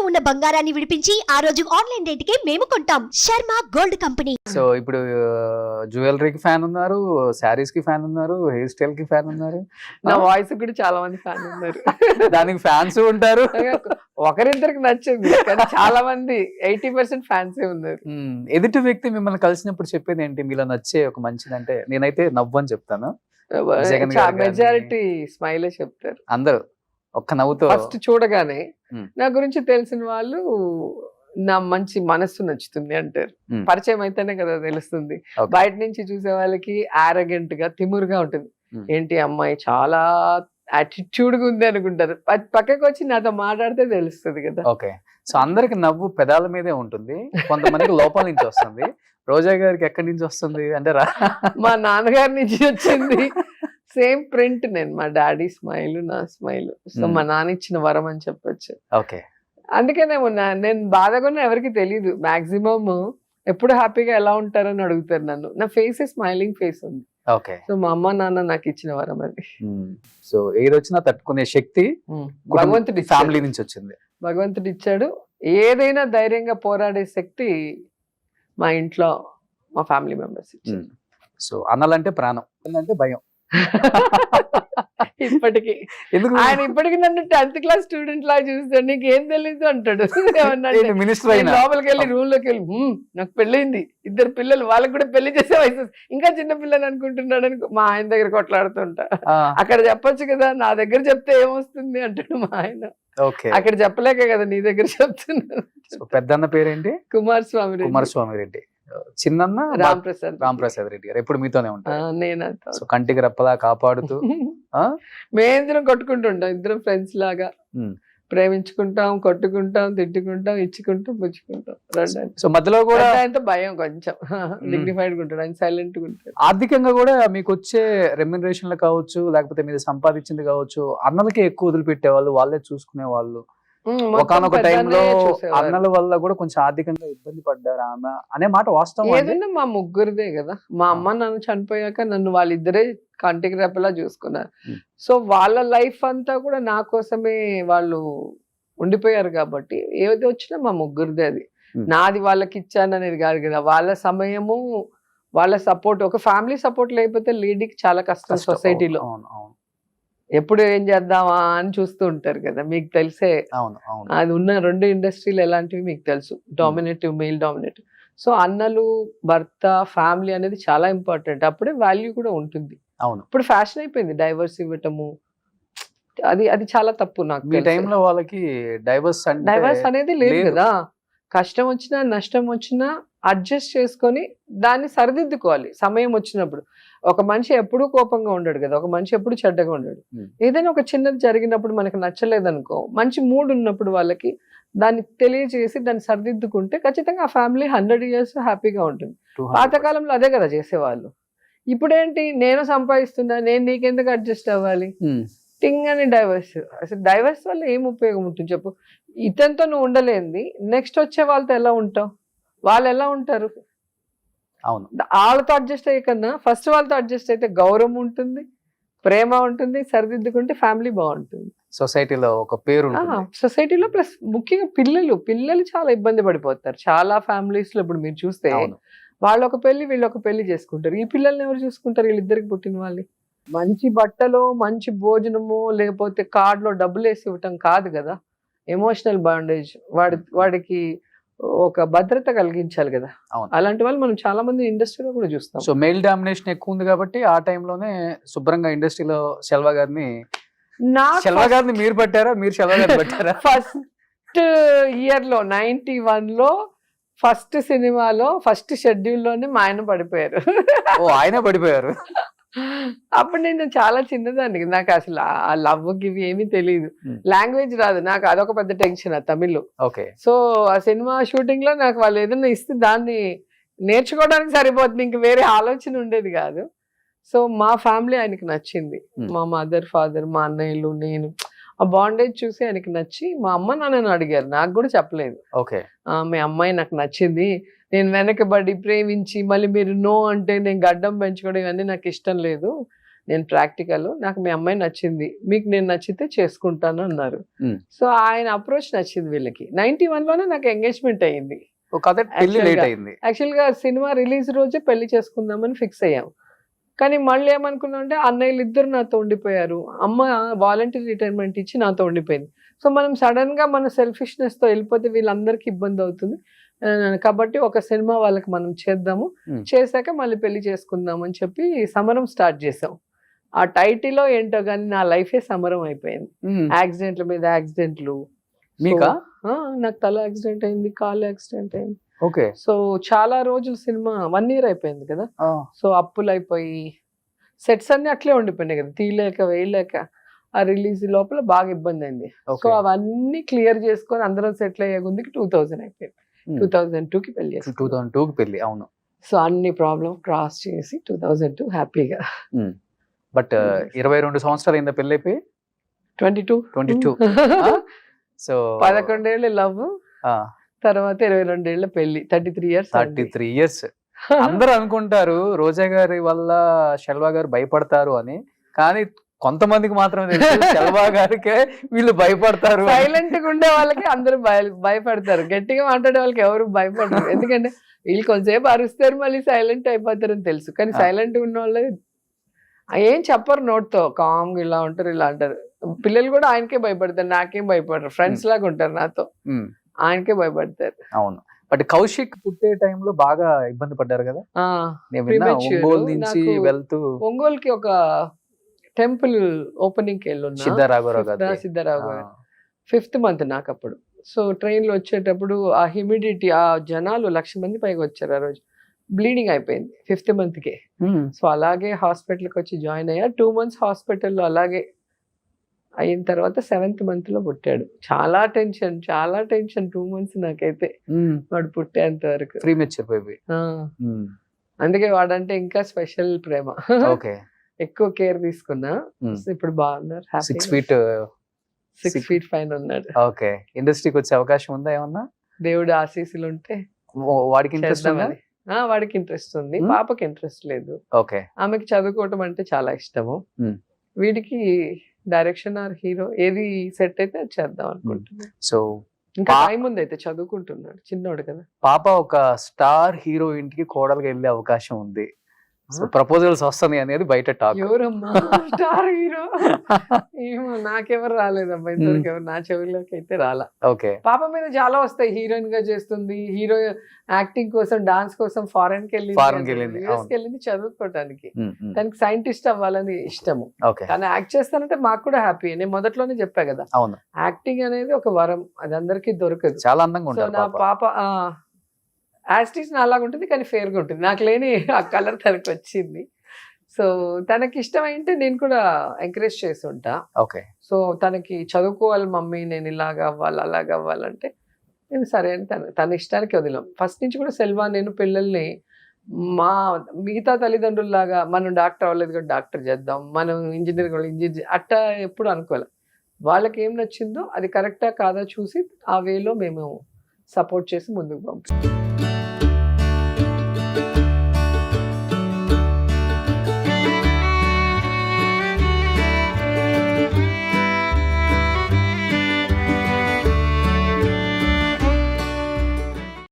ఉన్న బంగారాన్ని విడిపించి ఆ రోజు ఆన్లైన్ రేటుకే మేము కొంటాం. Sharma gold company. సో ఇప్పుడు జ్యువెలరీకి ఫ్యాన్ ఉన్నారు, శారీస్ కి ఫ్యాన్ ఉన్నారు, హెయిర్ స్టైల్ కి ఫ్యాన్ ఉన్నారు, నా వాయిస్ కూడా చాలా మంది ఫ్యాన్ ఉన్నారు. దానికి ఫ్యాన్స్ ఉంటారు. ఒకరిద్దరికి నచ్చింది కానీ చాలా మంది 80% ఫ్యాన్సే ఉన్నారు. ఎదుటి వ్యక్తి మిమ్మల్ని కలిసినప్పుడు చెప్పేది ఏంటి? మీలో నచ్చే ఒక మంచిదంటే నేనైతే నవ్వు అని చెప్తాను. జగన్ గారు గాని- మెజారిటీ స్మైలే చెప్తారు అందరూ ఒక్క నవ్వుతో ఫస్ట్ చూడగానే. Hmm. నా గురించి తెలిసిన వాళ్ళు నా మంచి మనస్సు నచ్చుతుంది అంటారు. Hmm. పరిచయం అయితేనే కదా తెలుస్తుంది. Okay. బయట నుంచి చూసే వాళ్ళకి ఆరగెంట్ గా తిమురుగా ఉంటుంది. Hmm. ఏంటి అమ్మాయి చాలా యాటిట్యూడ్ గా ఉంది అనుకుంటారు. పక్కకు వచ్చి నాతో మాట్లాడితే తెలుస్తుంది కదా. ఓకే. సో అందరికి నవ్వు పెదాల మీదే ఉంటుంది, కొంతమందికి లోపల నుంచి వస్తుంది. రోజా గారికి ఎక్కడి నుంచి వస్తుంది అంటే మా నాన్నగారి నుంచి వచ్చింది. సేమ్ ప్రింట్ నేను, మా డాడీ స్మైల్ నా స్మైల్. సో మా నాన్న ఇచ్చిన వరం అని చెప్పొచ్చు. ఓకే. అందుకేనేమో నేను బాధగా ఎవరికి తెలియదు. మాక్సిమం ఎప్పుడు హ్యాపీగా ఎలా ఉంటారని అడుగుతారు నన్ను. నా ఫేస్ స్మైలింగ్ ఫేస్ ఉంది. ఓకే. సో మా అమ్మ నాన్న నాకు ఇచ్చిన వరం అది. సో ఏది వచ్చినా తట్టుకునే శక్తి భగవంతుడి ఫ్యామిలీ నుంచి వచ్చింది. భగవంతుడు ఇచ్చాడు. ఏదైనా ధైర్యంగా పోరాడే శక్తి మా ఇంట్లో మా ఫ్యామిలీ మెంబర్స్ ఇచ్చారు. సో అన్నలంటే ప్రాణం, అంటే భయం. ఇప్పటికి ఎందుకు ఆయన ఇప్పటికి నన్ను 10th క్లాస్ స్టూడెంట్ లా చూస్తాడు. నీకు ఏం తెలీదు అంటాడు. మినిస్టర్ అయినా లోపలికి వెళ్ళి రూమ్ లోకి వెళ్ళి నాకు పెళ్ళైంది, 2 పిల్లలు, వాళ్ళకి కూడా పెళ్లి చేసే వయసు, ఇంకా చిన్న పిల్లలు అనుకుంటున్నాడు అని మా ఆయన దగ్గర కొట్లాడుతుంటా. అక్కడ చెప్పొచ్చు కదా, నా దగ్గర చెప్తే ఏమొస్తుంది అంటాడు మా ఆయన. అక్కడ చెప్పలేక కదా నీ దగ్గర చెప్తున్నాను. పెద్దన్న పేరేంటి? కుమారస్వామి రెడ్డి. చిన్న రాంప్రసాద్ రెడ్డి గారు ఎప్పుడు మీతోనే ఉంటారు. నేనంతా సో కంటికి రెప్పలా కాపాడుతూ మేమిద్దరం కొట్టుకుంటుంటాం. ఇద్దరం ఫ్రెండ్స్ లాగా ప్రేమించుకుంటాం, కొట్టుకుంటాం, తిట్టుకుంటాం, ఇచ్చుకుంటాం, పుచ్చుకుంటాం. సో మధ్యలో కూడా ఆయనతో భయం కొంచెం డిగ్నిఫైడ్ గా ఉంటాడు, ఆయన సైలెంట్ గా ఉంటాడు. ఆర్థికంగా కూడా మీకు వచ్చే రెమ్యునరేషన్లు కావచ్చు, లేకపోతే మీరు సంపాదించింది కావచ్చు, అన్నలకే ఎక్కువ వదిలిపెట్టేవాళ్ళు, వాళ్ళే చూసుకునే వాళ్ళు. ఒకనొక టైంలో అన్నల వల్ల కూడా కొంచెం ఆర్థికంగా ఇబ్బంది పడ్డారు ఆమె అనే మాట వాస్తవం. ఏదైనా మా ముగ్గురిదే కదా. మా అమ్మ నాన్న చనిపోయాక నన్ను వాళ్ళిద్దరే కంటికి రెప్పలా చూసుకున్నారు. సో వాళ్ళ లైఫ్ అంతా కూడా నా కోసమే వాళ్ళు ఉండిపోయారు కాబట్టి ఏది వచ్చినా మా ముగ్గురిదే. అది నాది వాళ్ళకి ఇచ్చాను అనేది కాదు కదా. వాళ్ళ సమయము, వాళ్ళ సపోర్ట్, ఒక ఫ్యామిలీ సపోర్ట్ లేకపోతే లీడింగ్ చాలా కష్టం సొసైటీలో. ఎప్పుడు ఏం చేద్దామా అని చూస్తూ ఉంటారు కదా. మీకు తెలిసే అది ఉన్న 2 ఇండస్ట్రీలు ఎలాంటివి మీకు తెలుసు, డామినేటివ్, మెయిల్ డామినేటివ్. సో అన్నలు, భర్త, ఫ్యామిలీ అనేది చాలా ఇంపార్టెంట్. అప్పుడే వాల్యూ కూడా ఉంటుంది. ఇప్పుడు ఫ్యాషన్ అయిపోయింది డైవర్స్ ఇవ్వటము, అది చాలా తప్పు. నాకు ఈ టైంలో వాళ్ళకి డైవర్స్ అనేది లేదు కదా. కష్టం వచ్చినా నష్టం వచ్చినా అడ్జస్ట్ చేసుకొని దాన్ని సరిదిద్దుకోవాలి సమయం వచ్చినప్పుడు. ఒక మనిషి ఎప్పుడూ కోపంగా ఉండడు కదా, ఒక మనిషి ఎప్పుడు చెడ్డగా ఉండడు. ఏదైనా ఒక చిన్నది జరిగినప్పుడు మనకు నచ్చలేదనుకో, మంచి మూడ్ ఉన్నప్పుడు వాళ్ళకి దాన్ని తెలియజేసి దాన్ని సరిదిద్దుకుంటే ఖచ్చితంగా ఆ ఫ్యామిలీ 100 years హ్యాపీగా ఉంటుంది. పాతకాలంలో అదే కదా చేసేవాళ్ళు. ఇప్పుడేంటి, నేను సంపాదిస్తున్నా, నేను నీకెందుకు అడ్జస్ట్ అవ్వాలి, టింగ్ అని డైవర్స్. అసలు డైవర్స్ వల్ల ఏం ఉపయోగం ఉంటుంది చెప్పు? ఇతనితో నువ్వు ఉండలేంది, నెక్స్ట్ వచ్చే వాళ్ళతో ఎలా ఉంటావు? వాళ్ళు ఎలా ఉంటారు? వాళ్ళతో అడ్జస్ట్ అయ్యే కన్నా ఫస్ట్ వాళ్ళతో అడ్జస్ట్ అయితే గౌరవం ఉంటుంది, ప్రేమ ఉంటుంది, సరిదిద్దుకుంటే ఫ్యామిలీ బాగుంటుంది. సొసైటీలో ఒక పేరు, సొసైటీలో ప్లస్ ముఖ్యంగా పిల్లలు చాలా ఇబ్బంది పడిపోతారు. చాలా ఫ్యామిలీస్ లో ఇప్పుడు మీరు చూస్తే వాళ్ళు ఒక పెళ్లి, వీళ్ళు ఒక పెళ్లి చేసుకుంటారు. ఈ పిల్లల్ని ఎవరు చూసుకుంటారు? వీళ్ళిద్దరికి పుట్టిన వాళ్ళు. మంచి బట్టలు, మంచి భోజనము, లేకపోతే కార్డులో డబ్బులు వేసి ఇవ్వటం కాదు కదా. ఎమోషనల్ బాండేజ్, వాడికి ఒక భద్రత కలిగించాలి కదా. అలాంటి వాళ్ళు మనం చాలా మంది ఇండస్ట్రీలో కూడా చూస్తాం. సో మెయిల్ డామినేషన్ ఎక్కువ ఉంది కాబట్టి ఆ టైంలోనే శుభ్రంగా ఇండస్ట్రీలో శెల్వా గారిని మీరు పట్టారా, మీరు శెల్వా గారిని పట్టారా? ఫస్ట్ ఇయర్ లో 91 లో ఫస్ట్ సినిమాలో ఫస్ట్ షెడ్యూల్ లోనే మా ఆయన పడిపోయారు. ఆయన పడిపోయారు. అప్పుడు నేను చాలా చిన్నదాన్ని, నాకు అసలు ఆ లవ్ గివి ఏమీ తెలియదు, లాంగ్వేజ్ రాదు నాకు. అదొక పెద్ద టెన్షన్, ఆ తమిళ్. సో ఆ సినిమా షూటింగ్ లో నాకు వాళ్ళు ఏదైనా ఇస్తే దాన్ని నేర్చుకోవడానికి సరిపోతుంది, ఇంక వేరే ఆలోచన ఉండేది కాదు. సో మా ఫ్యామిలీ ఆయనకి నచ్చింది. మా మదర్, ఫాదర్, మా అన్నయ్యలు, నేను, ఆ బాండేజ్ చూసి ఆయనకి నచ్చి మా అమ్మ నాన్నని అడిగారు, నాకు కూడా చెప్పలేదు. మీ అమ్మాయి నాకు నచ్చింది, నేను వెనకబడి ప్రేమించి మళ్ళీ మీరు నో అంటే నేను గడ్డం పెంచుకోవడం ఇవన్నీ నాకు ఇష్టం లేదు, నేను ప్రాక్టికల్, నాకు మీ అమ్మాయి నచ్చింది, మీకు నేను నచ్చితే చేసుకుంటాను అన్నారు. సో ఆయన అప్రోచ్ నచ్చింది వీళ్ళకి. 91లోనే నాకు ఎంగేజ్మెంట్ అయ్యింది. యాక్చువల్ గా సినిమా రిలీజ్ రోజే పెళ్లి చేసుకుందామని ఫిక్స్ అయ్యాం. కానీ మళ్ళీ ఏమనుకున్నాం అంటే అన్నయ్యలు ఇద్దరు నాతో ఉండిపోయారు, అమ్మ వాలంటీర్ రిటైర్మెంట్ ఇచ్చి నాతో ఉండిపోయింది. సో మనం సడన్ గా మన సెల్ఫిష్నెస్ తో వెళ్ళిపోతే వీళ్ళందరికీ ఇబ్బంది అవుతుంది కాబట్టి ఒక సినిమా వాళ్ళకి మనం చేద్దాము, చేశాక మళ్ళీ పెళ్లి చేసుకుందాం అని చెప్పి సమరం స్టార్ట్ చేసాం. ఆ టైటిల్లో ఏంటో కానీ నా లైఫే సమరం అయిపోయింది. యాక్సిడెంట్ల మీద యాక్సిడెంట్లు. నాకు తల యాక్సిడెంట్ అయింది, కాలు యాక్సిడెంట్ అయింది. ఓకే. సో చాలా రోజులు సినిమా 1 year అయిపోయింది కదా. సో అప్పులు అయిపోయి సెట్స్ అన్ని అట్లే ఉండిపోయినాయి కదా, తీయలేక వేయలేక. ఆ రిలీజ్ లోపల బాగా ఇబ్బంది అయింది. సో అవన్నీ క్లియర్ చేసుకొని అందరం సెటిల్ అయ్యే ముందుకి 2000 అయిపోయింది. 2002కి పెళ్లి చేసి 2002కి పెళ్లి. అవును. సో అన్ని ప్రాబ్లం క్రాస్ చేసి 2002 హ్యాపీగా. బట్ 22 సంవత్సరాలు అయిందా పెళ్లి అయిపోయి? 22. సో 11 ఏళ్ళు లవ్, తర్వాత 22 ఏళ్ళ పెళ్లి. 33 years. 33 years. అందరూ అనుకుంటారు రోజా గారి వల్ల శెల్వా గారు భయపడతారు అని, కానీ కొంతమందికి మాత్రమే తెలుసు శెల్వా గారికే వీళ్ళు భయపడతారు. సైలెంట్ గా ఉండే వాళ్ళకి అందరూ భయపడతారు, గట్టిగా మాట్లాడే వాళ్ళకి ఎవరు భయపడతారు. ఎందుకంటే వీళ్ళు కొంతసేపు అరుస్తారు మళ్ళీ సైలెంట్ అయిపోతారు అని తెలుసు. కానీ సైలెంట్ ఉన్న వాళ్ళు ఏం చెప్పరు, నోట్తో కామ్గా ఇలా ఉంటారు, ఇలా అంటారు. పిల్లలు కూడా ఆయనకే భయపడతారు, నాకేం భయపడరు, ఫ్రెండ్స్ లాగా ఉంటారు నాతో, ఆయనకే భయపడతారు. అవును. బట్ కౌశిక్ పుట్టే టైంలో బాగా ఇబ్బంది పడ్డారు కదా. ఒంగోలు నుంచి వెళ్తూ ఒంగోలుకి ఒక టెంపుల్ ఓపెనింగ్ కి వెళ్ళున్నా, సిద్ధరాఘవరావు గారు. 5th month నాకు అప్పుడు. సో ట్రైన్ లో వచ్చేటప్పుడు ఆ హ్యూమిడిటీ, ఆ జనాలు 1,00,000 మంది పైగా వచ్చారు ఆ రోజు. బ్లీడింగ్ అయిపోయింది 5th month కి. సో అలాగే హాస్పిటల్కి వచ్చి జాయిన్ అయ్యా. 2 months హాస్పిటల్లో అలాగే అయిన తర్వాత 7th month లో పుట్టాడు. చాలా టెన్షన్ 2 months నాకైతే వాడు పుట్టేంత వరకు. అందుకే వాడంటే ఇంకా స్పెషల్ ప్రేమ. ఎక్కువ కేర్ తీసుకున్నా. ఇప్పుడు బాగున్నారు, 6 feet పైన ఉన్నాడు. ఓకే. ఇండస్ట్రీకి వచ్చే అవకాశం ఉందా ఏమన్నా? దేవుడు ఆశీస్సులు ఉంటే వాడికి ఇంట్రెస్ట్ వాడికి ఇంట్రెస్ట్ ఉంది, పాపకి ఇంట్రెస్ట్ లేదు. ఓకే. ఆమెకి చదువుకోవటం అంటే చాలా ఇష్టము. వీడికి డైరెక్షన్ ఆర్ హీరో ఏది సెట్ అయితే అది చేద్దాం అనుకుంటున్నాను. సో ఇంకా టైం ఉంది, అయితే చదువుకుంటున్నాడు, చిన్నోడు కదా. పాప ఒక స్టార్ హీరోయిన్ కి కోడలుగా వెళ్ళే అవకాశం ఉంది. ప్రపోజల్స్ వస్తున్నాయి అనేది బయట టాక్. ఎవరమ్మా స్టార్ హీరో? ఏమో నాకెవరు రాలేదమ్మా ఇంతవరకు, ఎవరు నా చెవిలోకి అయితే రాలా. ఓకే. పాప మీద చాలా వస్తాయి, హీరోయిన్ గా చేస్తుంది, హీరో యాక్టింగ్ కోసం డాన్స్ కోసం ఫారెన్ కి వెళ్ళింది చదువుకోవటానికి. తనకి సైంటిస్ట్ అవ్వాలని ఇష్టము. కానీ యాక్ట్ చేస్తానంటే మాకు కూడా హ్యాపీ. నేను మొదట్లోనే చెప్పా కదా, యాక్టింగ్ అనేది ఒక వరం, అది అందరికీ దొరకదు. చాలా అందంగా ఉంటుంది. నా పాప యాస్టీస్ నా అలాగా ఉంటుంది, కానీ ఫేర్ గా ఉంటుంది. నాకు లేని ఆ కలర్ తనకు వచ్చింది. సో తనకి ఇష్టమైంటే నేను కూడా ఎంకరేజ్ చేసి ఉంటా. ఓకే. సో తనకి చదువుకోవాలి మమ్మీ, నేను ఇలాగ అవ్వాలి అలాగ అవ్వాలంటే నేను సరే అని తన ఇష్టానికి వదిలాం. ఫస్ట్ నుంచి కూడా సెల్వా నేను పిల్లల్ని మా మిగతా తల్లిదండ్రుల్లాగా మనం డాక్టర్ అవ్వలేదు కూడా డాక్టర్ చేద్దాం, మనం ఇంజనీర్ కూడా ఇంజనీర్ అట్టా ఎప్పుడు అనుకోవాలి. వాళ్ళకి ఏం నచ్చిందో అది కరెక్టా కాదా చూసి ఆ వేలో మేము సపోర్ట్ చేసి ముందుకు పంపిస్తాం.